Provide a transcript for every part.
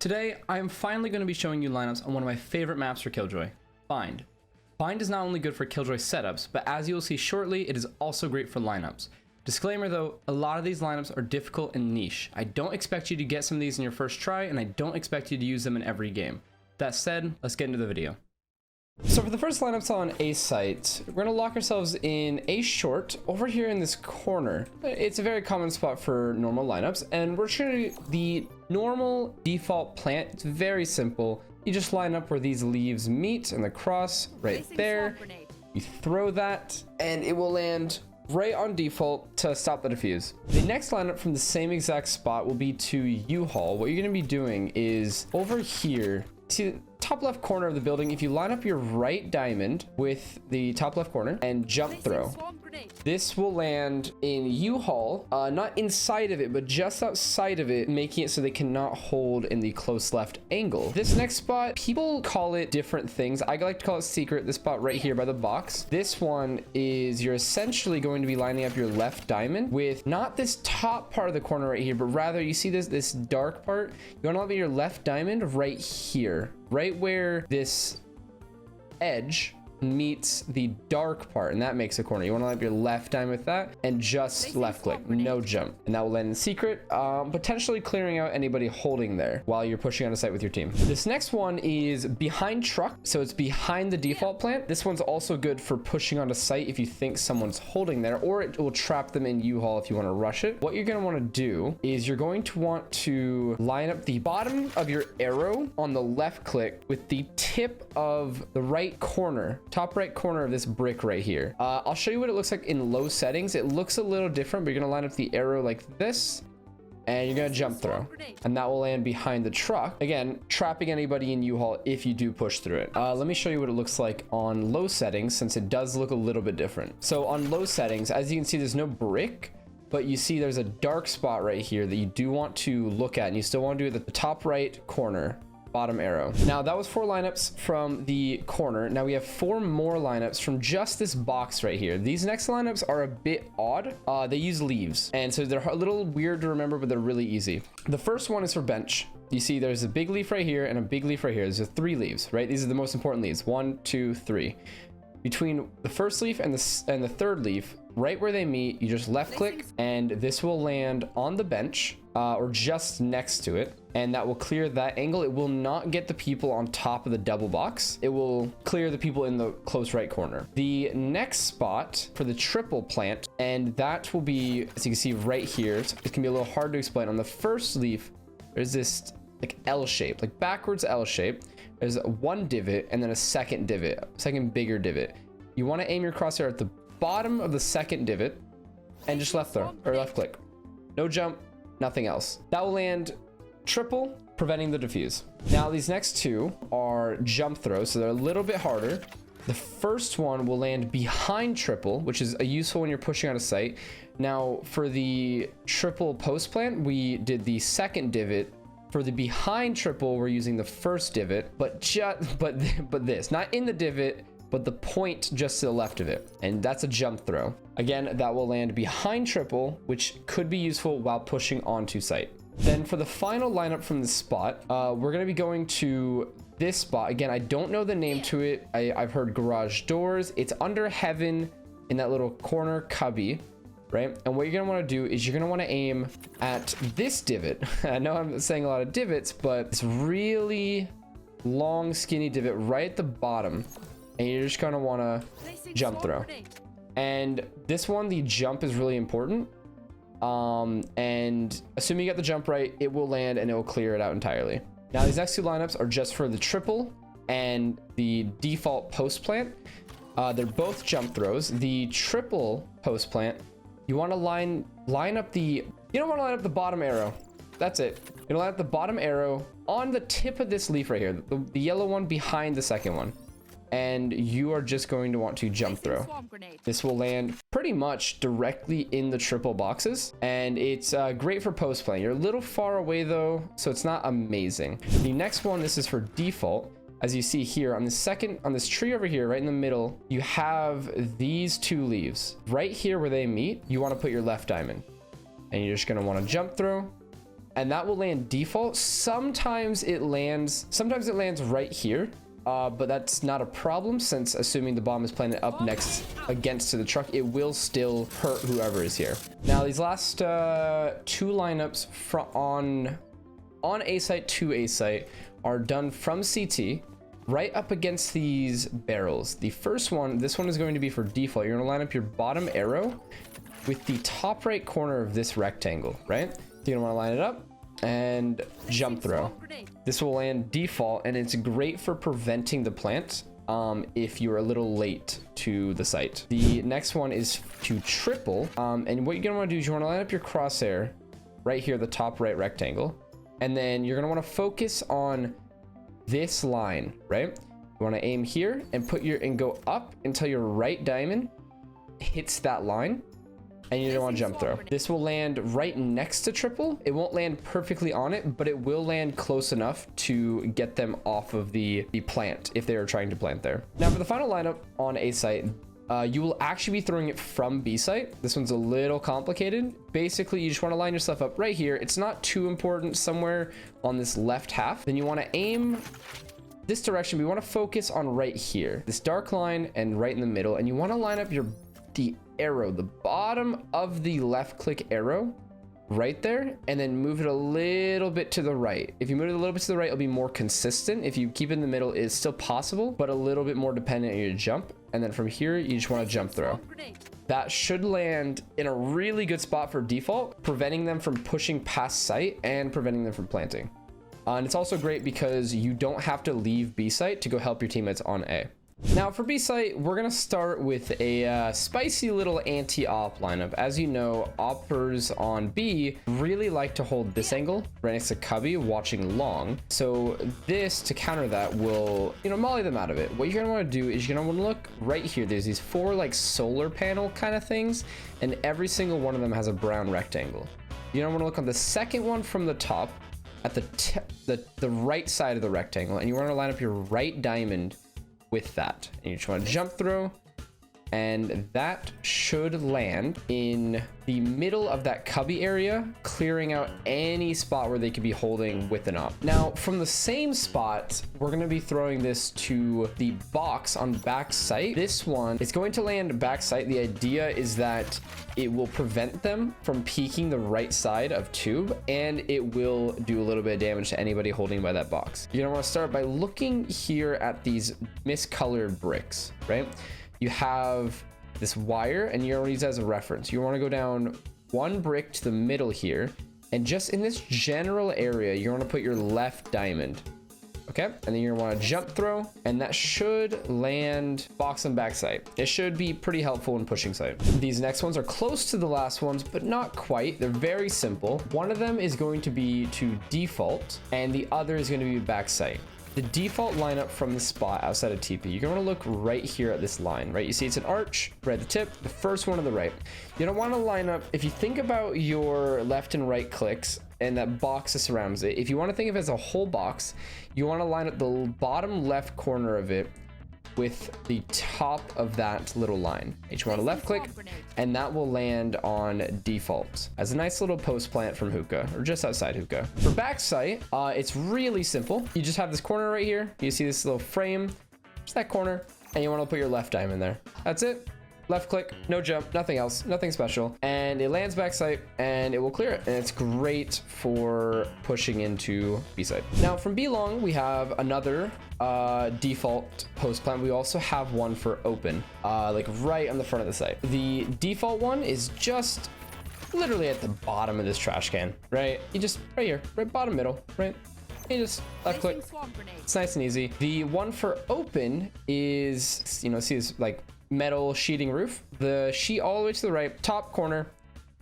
Today, I am finally going to be showing you lineups on one of my favorite maps for Killjoy, Bind. Bind is not only good for Killjoy setups, but as you will see shortly, it is also great for lineups. Disclaimer though, a lot of these lineups are difficult and niche. I don't expect you to get some of these in your first try, and I don't expect you to use them in every game. That said, let's get into the video. So for the first lineups on A site, we're gonna lock ourselves in A short over here in this corner. It's a very common spot for normal lineups, and we're showing the normal default plant. It's very simple. You just line up where these leaves meet and the cross right there. You throw that and it will land right on default to stop the defuse. The next lineup from the same exact spot will be to U-Haul. What you're gonna be doing is over here, see the top left corner of the building, if you line up your right diamond with the top left corner and jump throw, this will land in U-Haul, not inside of it, but just outside of it, making it so they cannot hold in the close left angle. This next spot, people call it different things. I like to call it secret. This spot right here by the box. This one is you're essentially going to be lining up your left diamond with not this top part of the corner right here, but rather you see this dark part. You want to line up your left diamond right here, right where this edge meets the dark part, and that makes a corner. You want to line up your left diamond with that and just left click, no jump, and that will land in secret, potentially clearing out anybody holding there while you're pushing on a site with your team. This next one is behind truck, so it's behind the default plant. This one's also good for pushing on a site if you think someone's holding there, or it will trap them in U-Haul if you want to rush it. What you're going to want to do is you're going to want to line up the bottom of your arrow on the left click with the tip of the right corner, top right corner of this brick right here. I'll show you what it looks like in low settings. It looks a little different, but you're gonna line up the arrow like this, and you're gonna jump throw, and that will land behind the truck, again trapping anybody in U-Haul if you do push through it. Let me show you what it looks like on low settings, since it does look a little bit different. So on low settings, as you can see, there's no brick, but you see there's a dark spot right here that you do want to look at, and you still want to do it at the top right corner, bottom arrow. Now that was 4 lineups from the corner. Now we have 4 more lineups from just this box right here. These next lineups are a bit odd. They use leaves, and so they're a little weird to remember, but they're really easy. The first one is for bench. You see there's a big leaf right here and a big leaf right here. There's 3 leaves, right? These are the most important leaves. 1, 2, 3. Between the first leaf and the third leaf, right where they meet, you just left click, and this will land on the bench or just next to it, and that will clear that angle. It will not get the people on top of the double box. It will clear the people in the close right corner. The next spot for the triple plant, and that will be, as you can see right here, it can be a little hard to explain. On the first leaf, there's this like L shape, like backwards L shape. There's one divot and then a second divot, second bigger divot. You want to aim your crosshair at the bottom of the second divot and just left throw or left click. No jump, nothing else. That will land triple, preventing the defuse. Now these next 2 are jump throws, so they're a little bit harder. The first one will land behind triple, which is useful when you're pushing on a site. Now for the triple post plant, we did the second divot. For the behind triple, we're using the first divot, but this, not in the divot, but the point just to the left of it, and that's a jump throw. Again, that will land behind triple, which could be useful while pushing onto site. Then for the final lineup from this spot, we're gonna be going to this spot. Again, I don't know the name to it. I've heard garage doors. It's under heaven in that little corner cubby, right? And what you're gonna want to do is you're gonna want to aim at this divot. I know I'm saying a lot of divots, but it's really long, skinny divot right at the bottom, and you're just gonna want to jump throw. And this one, the jump is really important. And assuming you get the jump right, it will land and it will clear it out entirely. Now these next 2 lineups are just for the triple and the default post plant. They're both jump throws. The triple post plant, you want to line up the, you don't want to line up the bottom arrow. That's it. You're gonna line up the bottom arrow on the tip of this leaf right here, the yellow one behind the second one, and you are just going to want to jump throw. This will land pretty much directly in the triple boxes, and it's great for post playing. You're a little far away though, so it's not amazing. The next one, this is for default. As you see here on this tree over here, right in the middle, you have these 2 leaves. Right here where they meet, you want to put your left diamond, and you're just going to want to jump throw, and that will land default. Sometimes it lands right here. But that's not a problem, since assuming the bomb is planted up next against to the truck, it will still hurt whoever is here. Now these last two lineups on A site to A site are done from CT right up against these barrels. The first one, this one is going to be for default. You're going to line up your bottom arrow with the top right corner of this rectangle, right? So you're going to want to line it up and jump throw. This will land default, and it's great for preventing the plant if you're a little late to the site. The next one is to triple, and what you're gonna want to do is you want to line up your crosshair right here, the top right rectangle, and then you're gonna want to focus on this line, right? You want to aim here and go up until your right diamond hits that line. And you don't want to jump throw. This will land right next to triple. It won't land perfectly on it, but it will land close enough to get them off of the plant if they are trying to plant there. Now for the final lineup on A site, you will actually be throwing it from B site. This one's a little complicated. Basically, you just want to line yourself up right here. It's not too important, somewhere on this left half. Then you want to aim this direction. We want to focus on right here, this dark line, and right in the middle. And you want to line up the arrow, the bottom of the left click arrow right there, and then move it a little bit to the right. If you move it a little bit to the right, it'll be more consistent. If you keep it in the middle, it's still possible, but a little bit more dependent on your jump. And then from here, you just want to jump throw. That should land in a really good spot for default, preventing them from pushing past site and preventing them from planting. And it's also great because you don't have to leave B site to go help your teammates on A. Now for B site, we're gonna start with a spicy little anti-op lineup. As you know, oppers on B really like to hold this angle right next to Cubby watching long. So this, to counter that, will, molly them out of it. What you're gonna want to do is you're gonna want to look right here. There's these 4 like solar panel kind of things, and every single one of them has a brown rectangle. You're gonna want to look on the second one from the top at the right side of the rectangle, and you want to line up your right diamond with that, and you just want to jump through, and that should land in the middle of that Cubby area, clearing out any spot where they could be holding with an op. Now from the same spot, we're going to be throwing this to the box on back site. This one is going to land back site. The idea is that it will prevent them from peeking the right side of tube, and it will do a little bit of damage to anybody holding by that box. You're gonna want to start by looking here at these miscolored bricks, right? You have this wire, and you're gonna use that as a reference. You want to go down 1 brick to the middle here, and just in this general area, you're gonna put your left diamond. Okay, and then you're gonna want to jump throw, and that should land box and back site. It should be pretty helpful in pushing site. These next ones are close to the last ones, but not quite. They're very simple. One of them is going to be to default, and the other is going to be back site. The default lineup from the spot outside of TP, you're going to look right here at this line, right? You see it's an arch right at the tip, the first one on the right. You don't want to line up, if you think about your left and right clicks and that box that surrounds it, if you want to think of it as a whole box, you want to line up the bottom left corner of it with the top of that little line. You just want to left click, and that will land on default as a nice little post plant from hookah, or just outside hookah. For back site, it's really simple. You just have this corner right here. You see this little frame, just that corner, and you want to put your left diamond there. That's it. Left click, no jump, nothing else, nothing special, and it lands back site, and it will clear it, and it's great for pushing into B site. Now from B long, we have another default post plant. We also have one for open, like right on the front of the site. The default one is just literally at the bottom of this trash can, right? You just right here, right bottom middle, right? You just left click. It's nice and easy. The one for open is, see this like metal sheeting roof, the sheet all the way to the right, top corner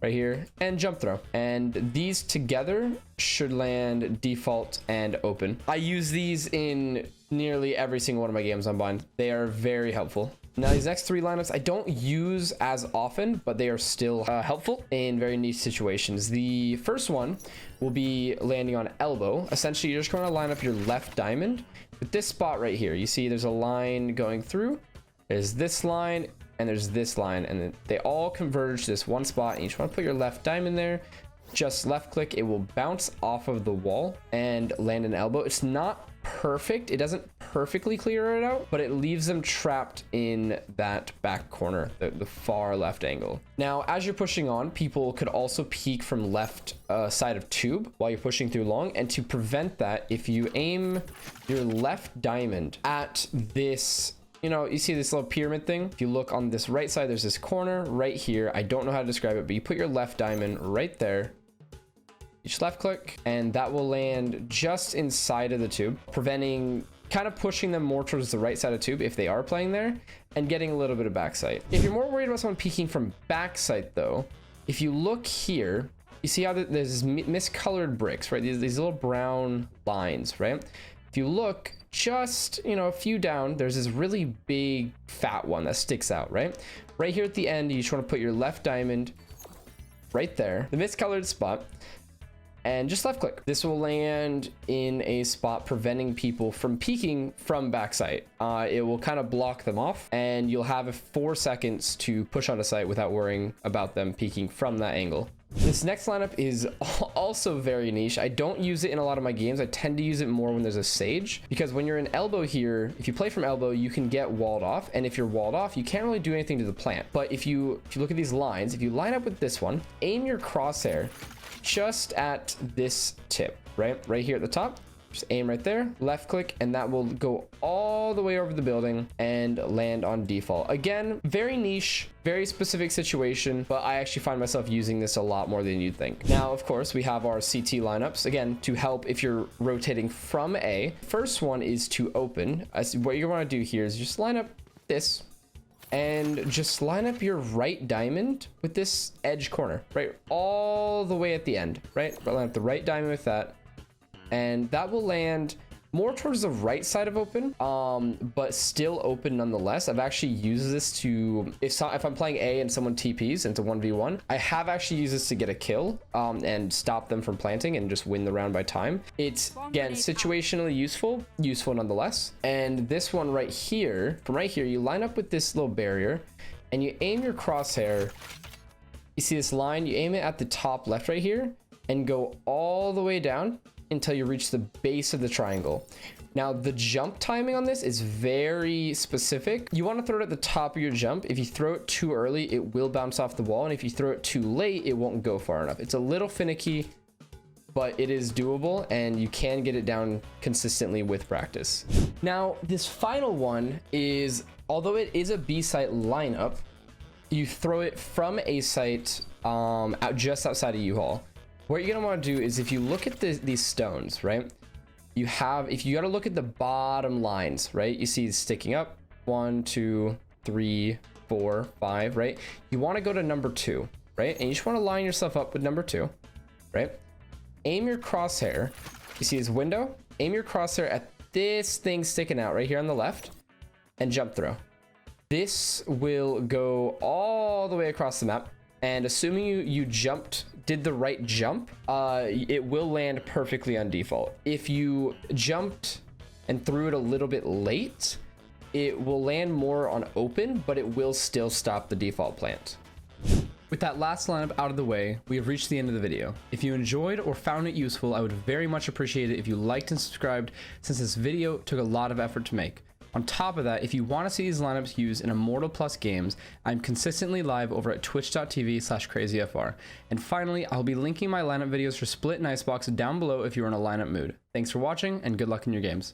right here, and jump throw. And these together should land default and open. I use these in nearly every single one of my games on Bind. They are very helpful. Now these next 3 lineups I don't use as often, but they are still helpful in very niche situations. The first one will be landing on elbow. Essentially, you're just going to line up your left diamond with this spot right here. You see there's a line going through. There's this line, and there's this line, and they all converge to this one spot, and you just want to put your left diamond there, just left click, it will bounce off of the wall and land an elbow. It's not perfect. It doesn't perfectly clear it out, but it leaves them trapped in that back corner, the far left angle. Now, as you're pushing on, people could also peek from left side of tube while you're pushing through long. And to prevent that, if you aim your left diamond at this, you know, you see this little pyramid thing. If you look on this right side, there's this corner right here. I don't know how to describe it, but you put your left diamond right there. You just left click, and that will land just inside of the tube, preventing, kind of pushing them more towards the right side of tube if they are playing there, and getting a little bit of backside. If you're more worried about someone peeking from backside though, if you look here, you see how there's miscolored bricks, right? These little brown lines, right? If you look just, you know, a few down, there's this really big fat one that sticks out, right? Right here at the end, you just want to put your left diamond right there, the miscolored spot, and just left click. This will land in a spot preventing people from peeking from backside. It will kind of block them off, and you'll have 4 seconds to push on a site without worrying about them peeking from that angle. This next lineup is also very niche. I don't use it in a lot of my games. I tend to use it more when there's a sage, because when you're in elbow here, if you play from elbow, you can get walled off, and if you're walled off, you can't really do anything to the plant. But if you look at these lines, if you line up with this one, aim your crosshair just at this tip, right here at the top. Just aim right there, left click, and that will go all the way over the building and land on default. Again, very niche, very specific situation, but I actually find myself using this a lot more than you'd think. Now, of course, we have our CT lineups, again, to help if you're rotating from A. First one is to open. What you want to do here is just line up this, and just line up your right diamond with this edge corner, right? All the way at the end, right? Line up the right diamond with that. And that will land more towards the right side of open, but still open nonetheless. I've actually used this to, if I'm playing A and someone TPs into 1v1, I have actually used this to get a kill and stop them from planting and just win the round by time. It's, again, situationally useful nonetheless. And this one right here, from right here, you line up with this little barrier and you aim your crosshair. You see this line, you aim it at the top left right here and go all the way down until you reach the base of the triangle. Now, the jump timing on this is very specific. You want to throw it at the top of your jump. If you throw it too early, it will bounce off the wall. And if you throw it too late, it won't go far enough. It's a little finicky, but it is doable and you can get it down consistently with practice. Now, this final one is, although it is a B site lineup, you throw it from A site out just outside of U-Haul. What you're gonna want to do is, if you look at these stones, right? If you got to look at the bottom lines, right? You see sticking up 1, 2, 3, 4, 5, right? You want to go to number 2, right? And you just want to line yourself up with number 2, right? Aim your crosshair. You see this window? Aim your crosshair at this thing sticking out right here on the left and jump throw. This will go all the way across the map. And assuming you did the right jump, it will land perfectly on default. If you jumped and threw it a little bit late, it will land more on open, but it will still stop the default plant. With that last lineup out of the way, we have reached the end of the video. If you enjoyed or found it useful, I would very much appreciate it if you liked and subscribed, since this video took a lot of effort to make. On top of that, if you want to see these lineups used in Immortal Plus games, I'm consistently live over at twitch.tv/KrazzieFR. And finally, I'll be linking my lineup videos for Split and Icebox down below if you're in a lineup mood. Thanks for watching, and good luck in your games.